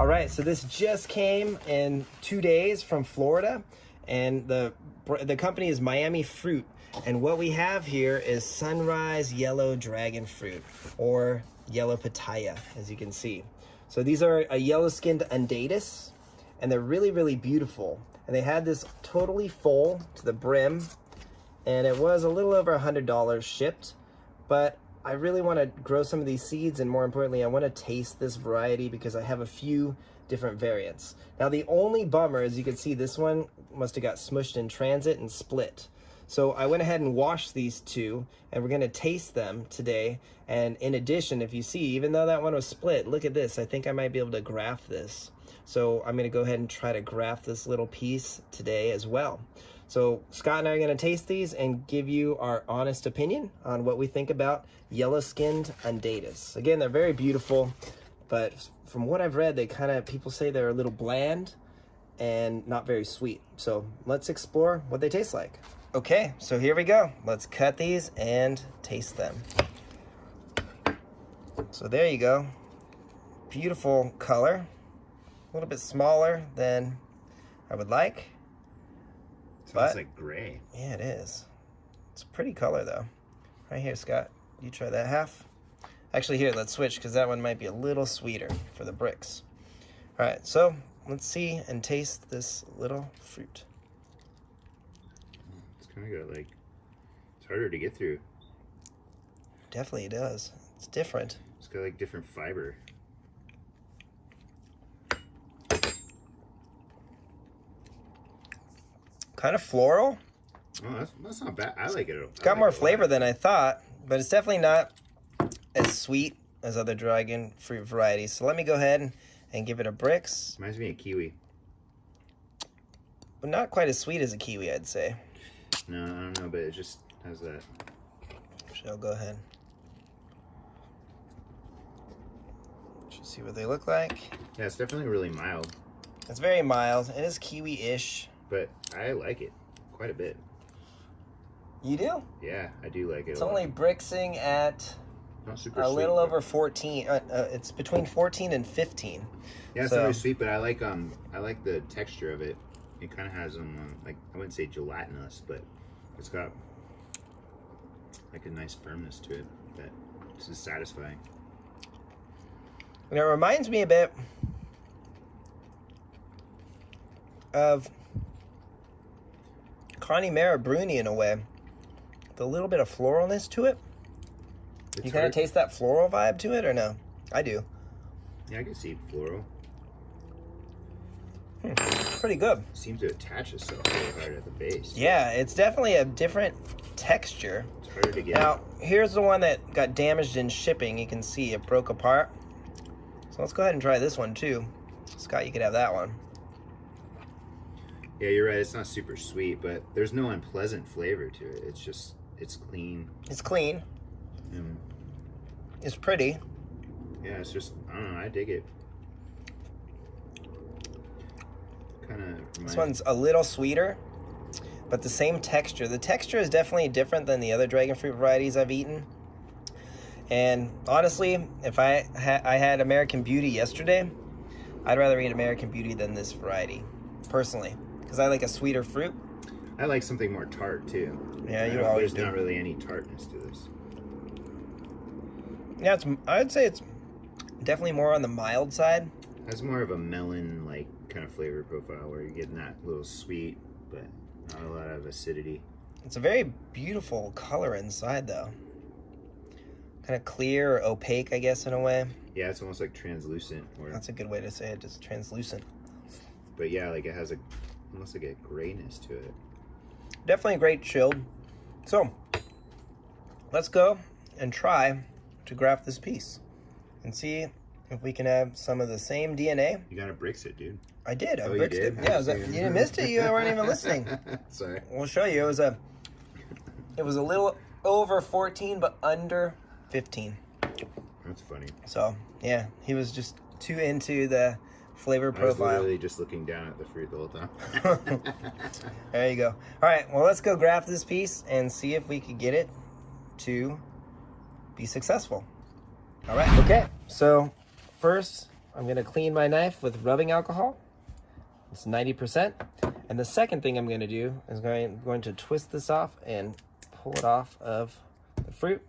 All right, so this just came in 2 days from Florida, and the company is Miami Fruit. And what we have here is sunrise yellow dragon fruit, or yellow pitaya, as you can see. So these are a yellow-skinned undatus, and they're really, really beautiful. And they had this totally full to the brim, and it was a little over $100 shipped, but I really want to grow some of these seeds, and more importantly, I want to taste this variety because I have a few different variants. Now, the only bummer, as you can see, this one must have got smushed in transit and split. So I went ahead and washed these two, and we're going to taste them today. And in addition, if you see, even though that one was split, look at this. I think I might be able to graft this. So I'm going to go ahead and try to graft this little piece today as well. So Scott and I are going to taste these and give you our honest opinion on what we think about yellow-skinned undatus. Again, they're very beautiful, but from what I've read, people say they're a little bland and not very sweet. So let's explore what they taste like. Okay, so here we go. Let's cut these and taste them. So there you go. Beautiful color. A little bit smaller than I would like. Sounds like gray. Yeah, it is. It's a pretty color, though. Right here, Scott. You try that half. Actually, here, let's switch, because that one might be a little sweeter for the bricks. All right, so let's see and taste this little fruit. It's kind of got, like, it's harder to get through. Definitely it does. It's different. It's got, like, different fiber. Kind of floral. Oh, that's not bad. I like it. It's got more flavor than I thought, but it's definitely not as sweet as other dragon fruit varieties. So let me go ahead and give it a bricks. Reminds me of kiwi. But not quite as sweet as a kiwi, I'd say. No, I don't know, but it just has that. So I'll go ahead. Just see what they look like. Yeah, it's definitely really mild. It's very mild. It is kiwi-ish. But I like it quite a bit. You do? Yeah, I do like it. It's only brixing at a little over 14. It's between 14 and 15. Yeah, it's not very sweet, but I like the texture of it. It kind of has like, I wouldn't say gelatinous, but it's got like a nice firmness to it that is satisfying. And it reminds me a bit of Connemara Bruni in a way, with a little bit of floralness to it. You kind of taste that floral vibe to it, or no? I do. Yeah, I can see floral. Pretty good. It seems to attach itself really hard at the base. Yeah, it's definitely a different texture. It's harder to get. Now, here's the one that got damaged in shipping. You can see it broke apart. So let's go ahead and try this one too. Scott, you could have that one. Yeah, you're right. It's not super sweet, but there's no unpleasant flavor to it. It's just, it's clean. It's clean. And it's pretty. Yeah, it's just, I don't know. I dig it. Kind of. This one's a little sweeter, but the same texture. The texture is definitely different than the other dragon fruit varieties I've eaten. And honestly, if I had American Beauty yesterday, I'd rather eat American Beauty than this variety, personally. Because I like a sweeter fruit. I like something more tart too. Yeah, you always do. There's not really any tartness to this. Yeah, I'd say it's definitely more on the mild side. Has more of a melon-like kind of flavor profile where you're getting that little sweet, but not a lot of acidity. It's a very beautiful color inside, though. Kind of clear or opaque, I guess, in a way. Yeah, it's almost like translucent. That's a good way to say it, just translucent. But yeah, like it has almost like a grayness to it. Definitely great chilled. So, let's go and try to graft this piece and see if we can have some of the same DNA. You gotta brix it, dude. I did. I brixed it. Yeah, you missed it. You weren't even listening. Sorry. We'll show you. It was a little over 14, but under 15. That's funny. So yeah, he was just too into the flavor profile. I was literally just looking down at the fruit the whole time. There you go. All right, well, let's go graft this piece and see if we could get it to be successful. All right. Okay, so first I'm gonna clean my knife with rubbing alcohol. It's 90%. And the second thing I'm gonna do is going to twist this off and pull it off of the fruit.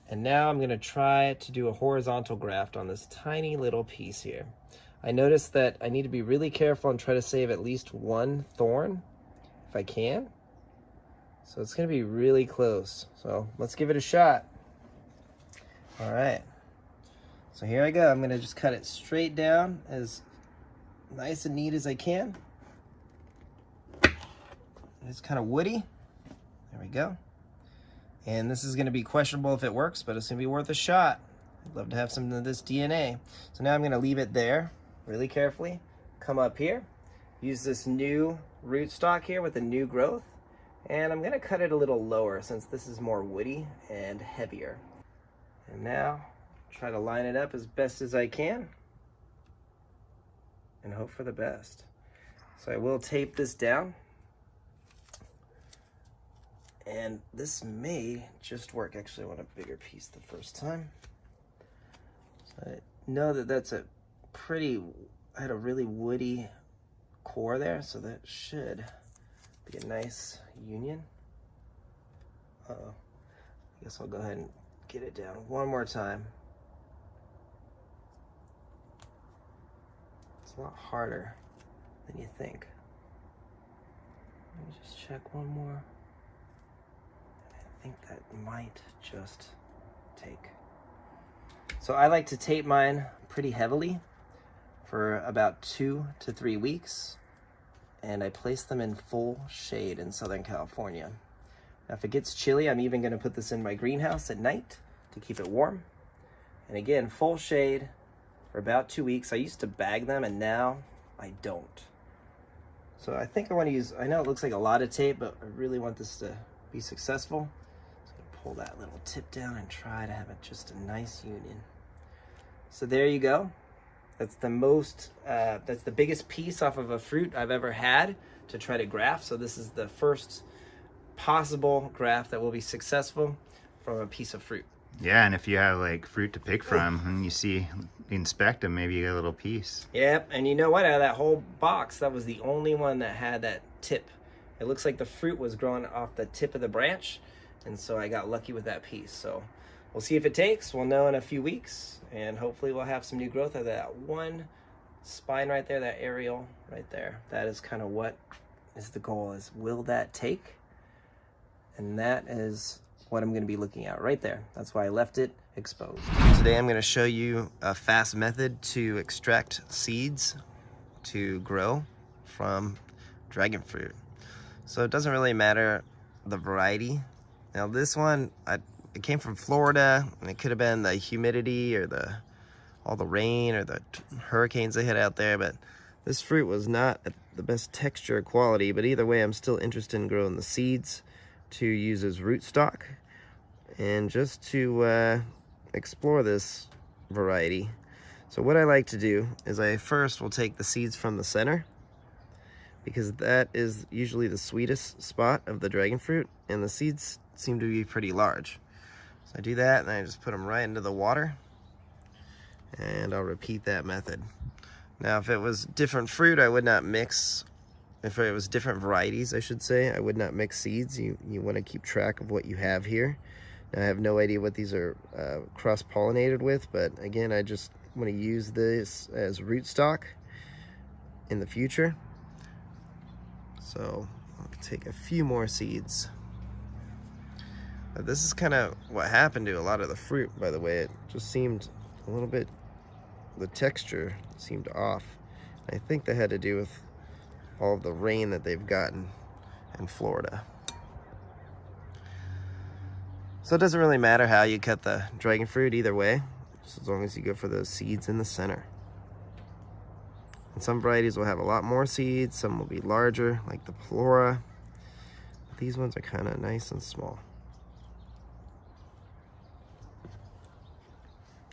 And now I'm gonna try to do a horizontal graft on this tiny little piece here. I noticed that I need to be really careful and try to save at least one thorn if I can. So it's gonna be really close. So let's give it a shot. All right, so here I go. I'm gonna just cut it straight down as nice and neat as I can. It's kind of woody. There we go. And this is gonna be questionable if it works, but it's gonna be worth a shot. I'd love to have some of this DNA. So now I'm gonna leave it there really carefully. Come up here, use this new rootstock here with a new growth, and I'm gonna cut it a little lower since this is more woody and heavier. And now try to line it up as best as I can and hope for the best. So I will tape this down. And this may just work. Actually, I want a bigger piece the first time. So I know that that's I had a really woody core there, so that should be a nice union. Uh-oh. I guess I'll go ahead and get it down one more time. It's a lot harder than you think. Let me just check one more. I think that might just take. So I like to tape mine pretty heavily for about 2 to 3 weeks, and I place them in full shade in Southern California. Now if it gets chilly, I'm even gonna put this in my greenhouse at night to keep it warm. And again, full shade for about 2 weeks. I used to bag them and now I don't. So I think I wanna use, I know it looks like a lot of tape, but I really want this to be successful. Pull that little tip down and try to have it just a nice union. So there you go. That's the biggest piece off of a fruit I've ever had to try to graft. So this is the first possible graft that will be successful from a piece of fruit. Yeah, and if you have like fruit to pick from and you inspect them, maybe you get a little piece. Yep, and you know what? Out of that whole box, that was the only one that had that tip. It looks like the fruit was growing off the tip of the branch. And so I got lucky with that piece. So we'll see if it takes. We'll know in a few weeks. And hopefully we'll have some new growth out of that one spine right there, that aerial right there. That is kind of what is the goal, is will that take? And that is what I'm going to be looking at right there. That's why I left it exposed. Today I'm going to show you a fast method to extract seeds to grow from dragon fruit. So it doesn't really matter the variety. Now this one, it came from Florida, and it could have been the humidity or all the rain or the hurricanes they had out there, but this fruit was not the best texture or quality. But either way, I'm still interested in growing the seeds to use as rootstock and just to explore this variety. So what I like to do is I first will take the seeds from the center, because that is usually the sweetest spot of the dragon fruit, and the seeds seem to be pretty large. So I do that, and I just put them right into the water, and I'll repeat that method. Now if it was different fruit, I would not mix. If it was different varieties, I should say, I would not mix seeds. You want to keep track of what you have here. Now, I have no idea what these are cross-pollinated with, but again, I just want to use this as rootstock in the future. So I'll take a few more seeds. This is kind of what happened to a lot of the fruit, by the way. It just seemed a little bit, the texture seemed off. I think that had to do with all of the rain that they've gotten in Florida. So it doesn't really matter how you cut the dragon fruit either way, just as long as you go for those seeds in the center. And some varieties will have a lot more seeds, some will be larger, like the Plura. These ones are kind of nice and small.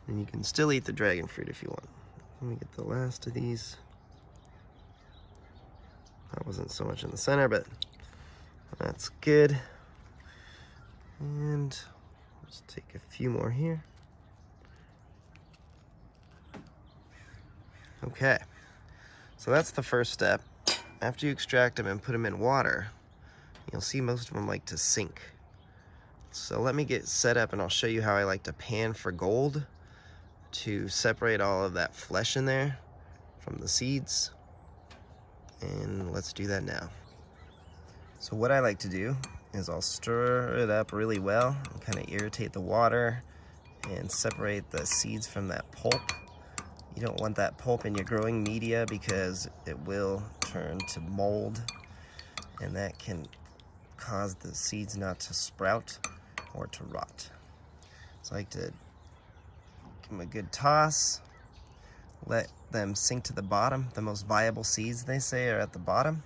And you can still eat the dragon fruit if you want. Let me get the last of these. That wasn't so much in the center, but that's good. And just take a few more here. Okay, so that's the first step. After you extract them and put them in water, you'll see most of them like to sink. So let me get set up and I'll show you how I like to pan for gold to separate all of that flesh in there from the seeds. And let's do that now. So what I like to do is I'll stir it up really well and kind of irritate the water and separate the seeds from that pulp. You don't want that pulp in your growing media because it will turn to mold, and that can cause the seeds not to sprout or to rot. So I like to give them a good toss, let them sink to the bottom. The most viable seeds, they say, are at the bottom.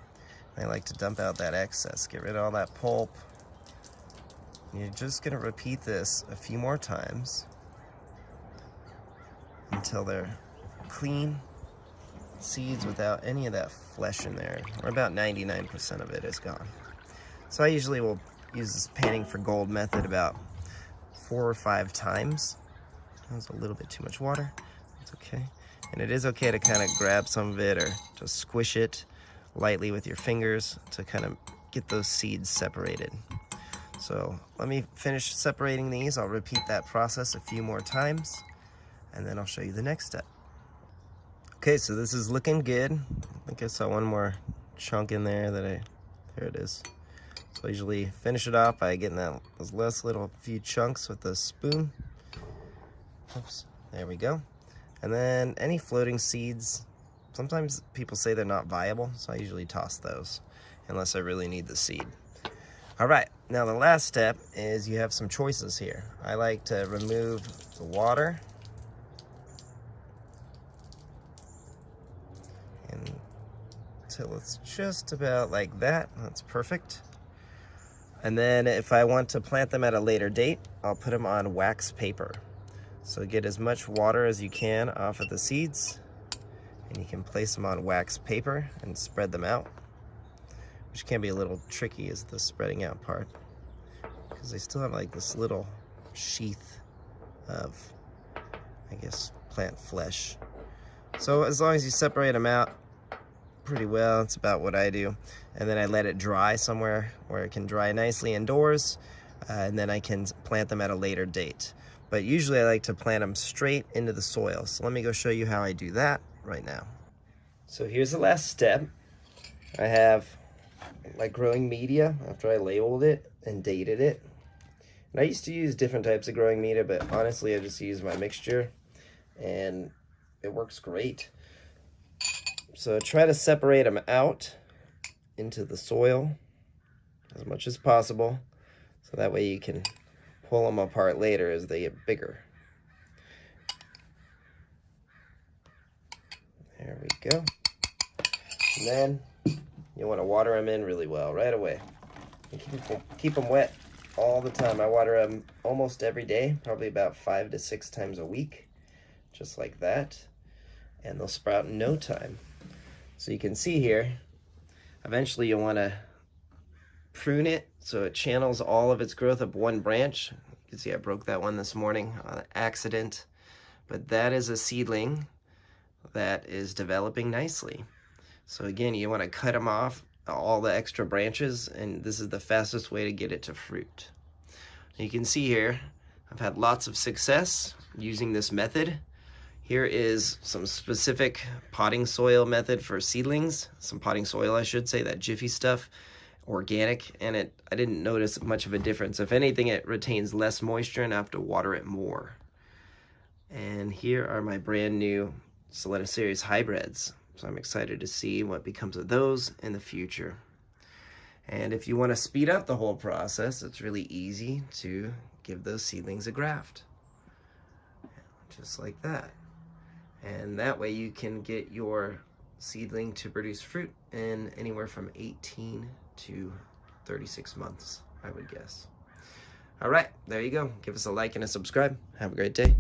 I like to dump out that excess, get rid of all that pulp. And you're just gonna repeat this a few more times until they're clean seeds without any of that flesh in there, or about 99% of it is gone. So I usually will use this panning for gold method about 4 or 5 times. That was a little bit too much water. It's okay. And it is okay to kind of grab some of it or just squish it lightly with your fingers to kind of get those seeds separated. So let me finish separating these. I'll repeat that process a few more times, and then I'll show you the next step. Okay, so this is looking good. I think I saw one more chunk in there there it is. So I usually finish it off by getting those last little few chunks with a spoon. Oops, there we go. And then any floating seeds, sometimes people say they're not viable, so I usually toss those unless I really need the seed. All right, now the last step is you have some choices here. I like to remove the water until it's just about like that. That's perfect. And then if I want to plant them at a later date, I'll put them on wax paper. So get as much water as you can off of the seeds, and you can place them on wax paper and spread them out, which can be a little tricky is the spreading out part, because they still have like this little sheath of, I guess, plant flesh. So as long as you separate them out pretty well, it's about what I do. And then I let it dry somewhere where it can dry nicely indoors, and then I can plant them at a later date. But usually I like to plant them straight into the soil. So let me go show you how I do that right now. So here's the last step. I have my growing media after I labeled it and dated it. And I used to use different types of growing media, but honestly I just use my mixture and it works great. So try to separate them out into the soil as much as possible, so that way you can pull them apart later as they get bigger. There we go. And then you want to water them in really well right away. And keep them wet all the time. I water them almost every day, probably about 5 to 6 times a week, just like that. And they'll sprout in no time. So you can see here, eventually you'll want to prune it so it channels all of its growth up one branch. You can see I broke that one this morning on accident, but that is a seedling that is developing nicely. So again, you want to cut them off, all the extra branches, and this is the fastest way to get it to fruit. You can see here, I've had lots of success using this method. Here is some specific potting soil method for seedlings, some potting soil I should say, that Jiffy stuff, organic, and I didn't notice much of a difference. If anything, it retains less moisture and I have to water it more. And here are my brand new Solana Series hybrids. So I'm excited to see what becomes of those in the future. And if you want to speed up the whole process, it's really easy to give those seedlings a graft. Just like that. And that way you can get your seedling to produce fruit in anywhere from 18 to 36 months, I would guess. All right, there you go. Give us a like and a subscribe. Have a great day.